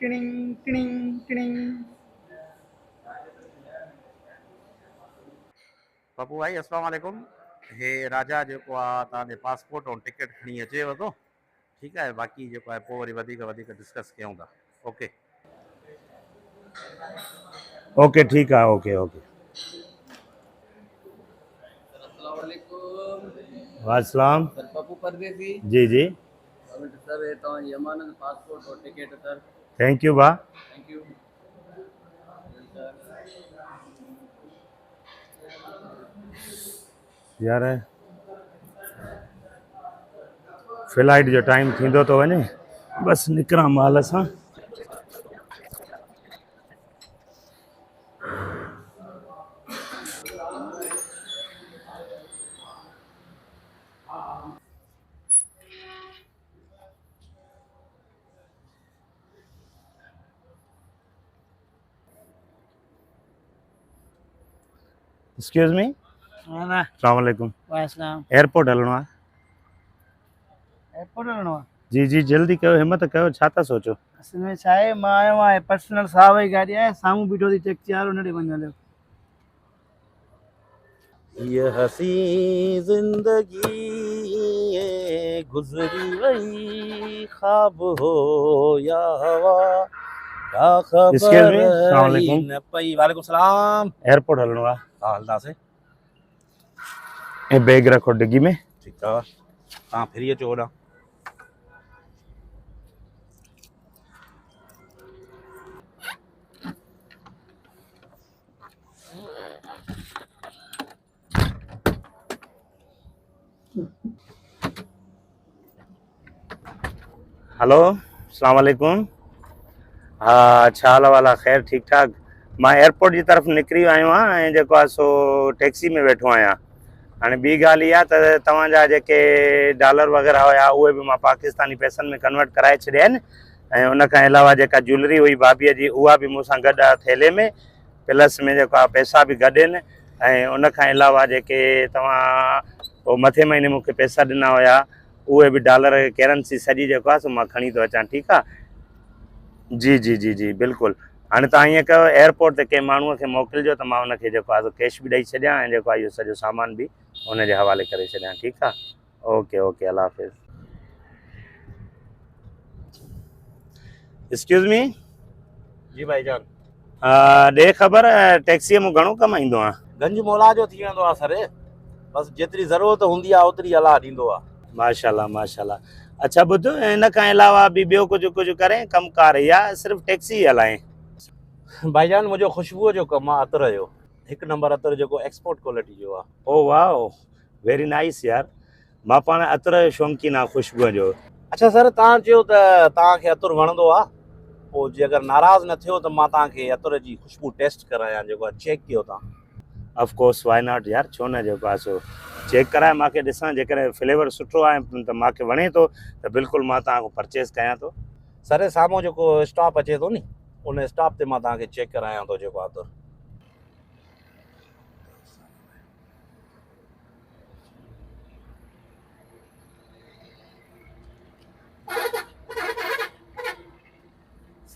Tinning tinning tinning. Pappu भाई अस्सलाम वालेकुम। हे राजा जो आहे पासपोर्ट और टिकट खणी अचेव थो। ठीक है, बाकी जो है पोइ वरी डिस्कस कयूं था। ओके ओके ठीक है। Okay okay. अस्सलाम वालेकुम वासलाम। सर, पप्पू परदेसी। जी जी। सर ये तो यमानन पासपोर्ट और टिकट सर। थैंक यू बा। Thank you sir. यार फ्लाइट जो टाइम थींदो तो वञे, बस निकिरां माल सां। Excuse me. ना अस्सलाम वालेकुम। वासलाम। एयरपोर्ट हलणो आहे। एयरपोर्ट वञिणो आहे? जी जी जल्दी कयो, हिम्मत कयो, छा था सोचो? असल में छा आहे, मां आयो आहियां पर्सनल साहब जी गाॾी आहे, साम्हूं बीठो थी टैक्सी वारो, उन ॾे वञ हलियो। ये हसी जिंदगी ये गुजरी वही ख्वाब हो या हवा का एक्सक्यूज खबर मी। अस्सलाम ही वालेकुम। न पई। वालेकुम सलाम। एयरपोर्ट हलणो आहे। हा हलंदासीं। ऐं बैग रखो डिगी में। ठीकु आहे, तव्हां फिरी अचो होॾां। हेलो अस्सलाम वालेकुम। हाँ छा हाल वाला, ख़ैर ठीक ठाक। मां एयरपोर्ट की तरफ निकिरी आयो आहियां ऐं जेको आहे सो टैक्सी में वेठो आहियां। हाणे ॿी ॻाल्हि इहा त तव्हांजा जेके डॉलर वग़ैरह हुया उहे बि मां पाकिस्तानी पैसनि में कन्वर्ट कराए छॾिया आहिनि, ऐं उन खां अलावा जेका ज्वैलरी हुई भाभीअ जी उहा बि मूंसां गॾु आहे थैले में, प्लस में जेको आहे पैसा बि गॾु आहिनि। ऐं उन खां अलावा जेके तव्हां पोइ मथे महीने मूंखे पैसा ॾिना हुया उहे बि डॉलर करेंसी सॼी जेको आहे सो मां खणी थो अचां। ठीकु आहे। जी जी जी जी बिल्कुलु। हाणे तव्हां ईअं कयो, एयरपोर्ट ते कंहिं माण्हूअ खे मोकिलिजो त मां हुनखे जेको आहे कैश बि ॾेई छॾियां ऐं जेको आहे इहो सॼो सामान बि हुनजे हवाले करे छॾियां। ठीकु आहे। ओके ओके अल्लाह हाफ़िज़। Excuse me. जी भाईजान। ॾे ख़बर टैक्सीअ मूं घणो कमाईंदो आहे? गंज मौला जो थी वेंदो आहे सर, बसि जेतिरी ज़रूरत हूंदी आहे ओतिरी अलाह ॾींदो आहे। माशाल्लाह माशाल्लाह। अच्छा ॿुध, इन खां अलावा बि ॿियो कुझु करें कमकार या सिर्फ़ु टैक्सी हलाएं? भाईजान मुंहिंजो ख़ुशबूअ जो कमु आहे, अतर जो। हिकु नंबर अतर जेको एक्सपोर्ट क्वालिटी जो आहे। ओ वाह, वेरी नाइस यार। मां पाण अतर जो शौक़ीन आहियां, ख़ुशबूअ जो। अच्छा सर, तव्हां चयो त तव्हांखे अतर वणंदो आहे, पोइ जे अगरि नाराज़ न थियो त मां तव्हांखे अतर जी ख़ुशबू टेस्ट करायां, जेको आहे चेक कयो तव्हां। ऑफकोर्स वाई नॉट यार, छो न, जेको आहे सो चेक कराए मूंखे ॾिसां, जेकॾहिं फ्लेवर सुठो आहे त मूंखे वणे थो त बिल्कुलु मां तव्हांखां परचेज़ कयां थो। सर साम्हूं जेको स्टॉप अचे थो नी, उन स्टॉप ते मां तव्हांखे चेक करायां थो जेको आहे अतर।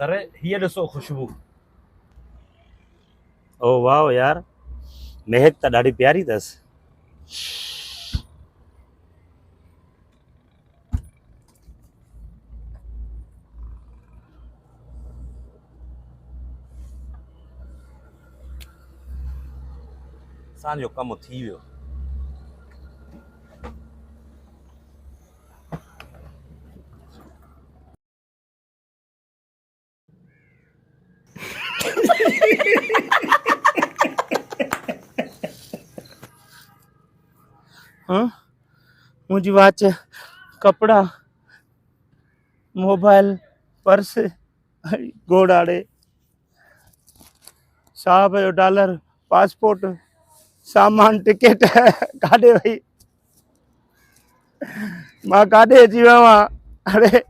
सर हीअ ॾिसो ख़ुशबू। ओ वाह यार, महक त ॾाढी प्यारी अथसि। असांजो कमु थी वियो। हाँ, मुंहिंजी वाच, कपिड़ा, मोबाइल, पर्स, घोड़ाड़े, साहब जो डॉलर, पासपोर्ट, सामान, टिकट काॾे वई? मां काॾे अची वियो आहियां? अरे